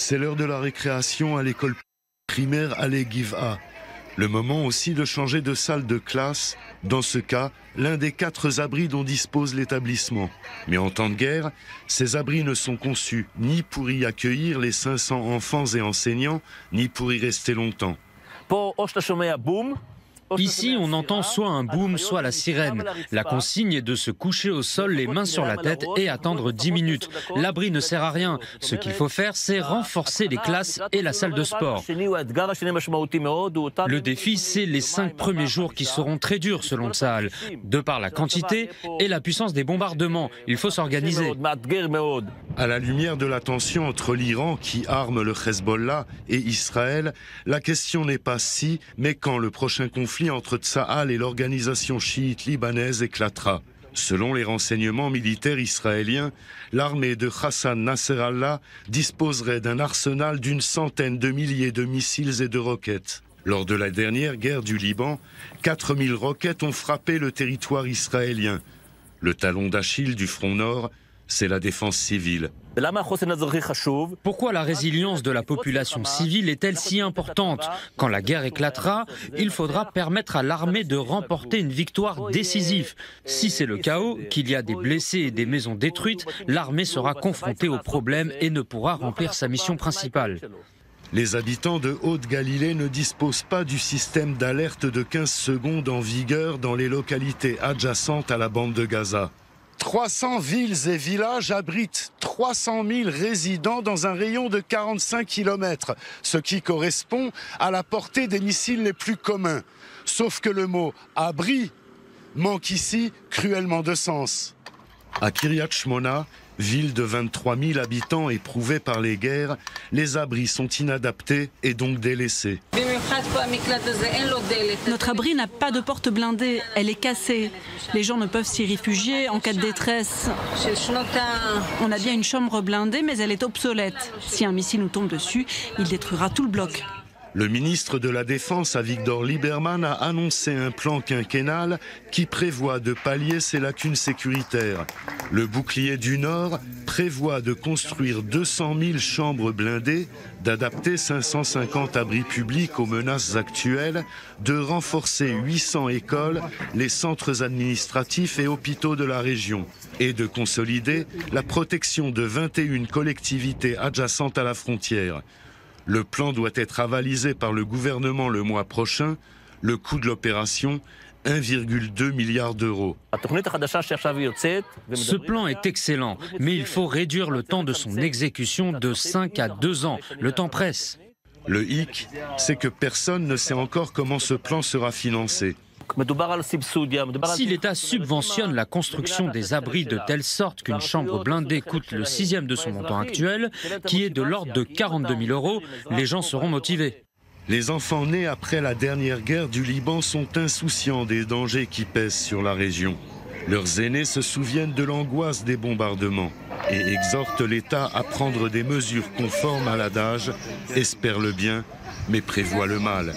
C'est l'heure de la récréation à l'école primaire Allé Giva. Le moment aussi de changer de salle de classe, dans ce cas, l'un des 4 abris dont dispose l'établissement. Mais en temps de guerre, ces abris ne sont conçus ni pour y accueillir les 500 enfants et enseignants, ni pour y rester longtemps. Ici, on entend soit un boom, soit la sirène. La consigne est de se coucher au sol, les mains sur la tête et attendre 10 minutes. L'abri ne sert à rien. Ce qu'il faut faire, c'est renforcer les classes et la salle de sport. Le défi, c'est les 5 premiers jours qui seront très durs selon Tsahal, de par la quantité et la puissance des bombardements. Il faut s'organiser. À la lumière de la tension entre l'Iran, qui arme le Hezbollah, et Israël, la question n'est pas si, mais quand le prochain conflit entre Tsahal et l'organisation chiite libanaise éclatera. Selon les renseignements militaires israéliens, l'armée de Hassan Nasrallah disposerait d'un arsenal d'une centaine de milliers de missiles et de roquettes. Lors de la dernière guerre du Liban, 4000 roquettes ont frappé le territoire israélien. Le talon d'Achille du front nord, c'est la défense civile. Pourquoi la résilience de la population civile est-elle si importante? Quand la guerre éclatera, il faudra permettre à l'armée de remporter une victoire décisive. Si c'est le chaos, qu'il y a des blessés et des maisons détruites, l'armée sera confrontée au problème et ne pourra remplir sa mission principale. Les habitants de Haute-Galilée ne disposent pas du système d'alerte de 15 secondes en vigueur dans les localités adjacentes à la bande de Gaza. 300 villes et villages abritent 300 000 résidents dans un rayon de 45 km, ce qui correspond à la portée des missiles les plus communs. Sauf que le mot « abri » manque ici cruellement de sens. À Kiryat Shmona, ville de 23 000 habitants éprouvée par les guerres, les abris sont inadaptés et donc délaissés. Notre abri n'a pas de porte blindée, elle est cassée. Les gens ne peuvent s'y réfugier en cas de détresse. On a bien une chambre blindée, mais elle est obsolète. Si un missile nous tombe dessus, il détruira tout le bloc. Le ministre de la Défense, Avigdor Lieberman, a annoncé un plan quinquennal qui prévoit de pallier ces lacunes sécuritaires. Le bouclier du Nord prévoit de construire 200 000 chambres blindées, d'adapter 550 abris publics aux menaces actuelles, de renforcer 800 écoles, les centres administratifs et hôpitaux de la région, et de consolider la protection de 21 collectivités adjacentes à la frontière. Le plan doit être avalisé par le gouvernement le mois prochain. Le coût de l'opération, 1,2 milliard d'euros. Ce plan est excellent, mais il faut réduire le temps de son exécution de 5 à 2 ans. Le temps presse. Le hic, c'est que personne ne sait encore comment ce plan sera financé. Si l'État subventionne la construction des abris de telle sorte qu'une chambre blindée coûte le 6e de son montant actuel, qui est de l'ordre de 42 000 euros, les gens seront motivés. Les enfants nés après la dernière guerre du Liban sont insouciants des dangers qui pèsent sur la région. Leurs aînés se souviennent de l'angoisse des bombardements et exhortent l'État à prendre des mesures conformes à l'adage « espère le bien, mais prévoit le mal ».